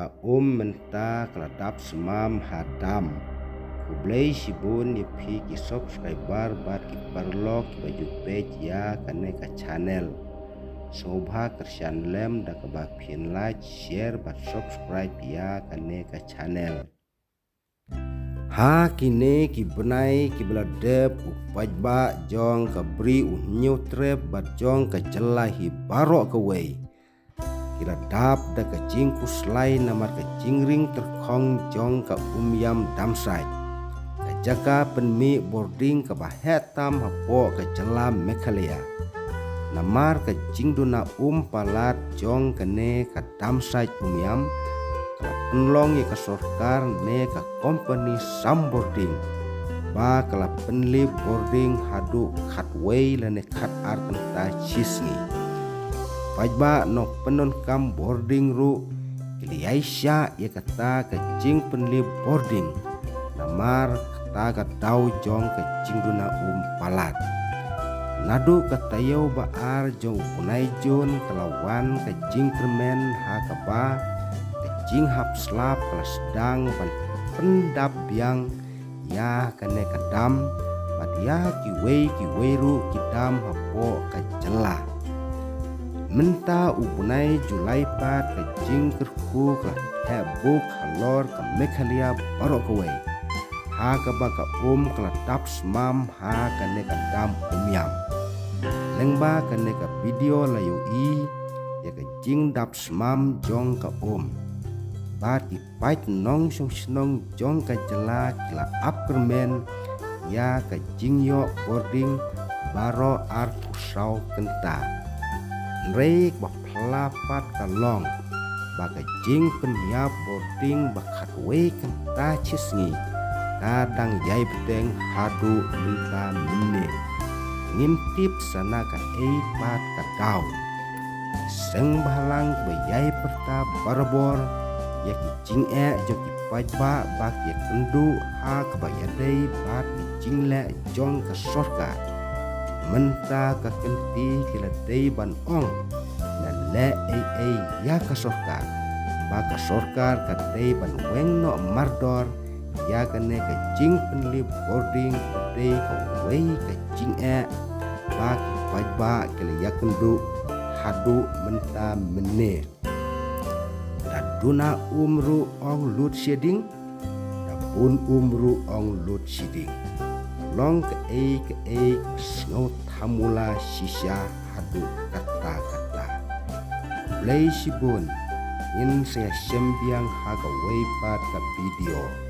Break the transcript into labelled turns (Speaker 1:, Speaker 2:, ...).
Speaker 1: ka menta keladap semam hadam kublai sibun ya ki subscriber bat ki perlo ki baju page ya kane ka channel sobha kersian lem da ka ba pin like share bat subscribe ya kane ka channel ha kine ki benai ki beladep upaj ba jong ka bri unyu trep bat jong ka jelahi barok ke wei kira dap da ka jingku slai namar ka jingring terkong jong ka yam damsai ka jaka penmi boarding ka bahetam hapo ka jelam mekhalia namar ka jingduna palat jong kane ka damsai yam ka penlong ya ka sorkar ne ka company sam boarding ba kala penli boarding hadu khatway lane khat arkanta chisni pajba no penon kam boarding ru kili Aisyah ya kata ke jing penli boarding namar kata ka dau jong ke jing duna palat nadu kata yau baar jong punai jon kelawan ke jing kermen ha kaba ke jing hap slap kelas dang pan pendap biang ya kene kedam padia kiwei ru kidam hapo ke jelah menta ubunai julai pat ke jing kerku ke hebuk halor ke mekhalia barok kewei ha ke baka kela dap smam ha kene ke dam yam lengba kene ke video layu i ya ke jing dap smam jong ke bat ki pait nong song snong jong ke jela kila upperman ya ke jing yo boarding baro ar kusau kenta rek bak pelapat kalong baka jing penyiap boarding bakat we kenta cisngi kadang yai beteng hadu minta mene ngintip sana ka pat ka dau seng balang bayai perta barbor ya ki jing joki pajba bak ya kendu ha kebayadai bat ki jing le jong ke sorka menta ka kenti kila dei ban ong na le ya ka sorka ba ka sorkar ka dei ban weng no mardor ya kane ka jing penli boarding ka dei ka wei ka jing ba ki pajba kila ya kendu hadu menta mene duna umru ong load shedding dapun umru ong load shedding long ke snow tamula shisha hadu kata play sibun in saya sembiang haga weipat ke video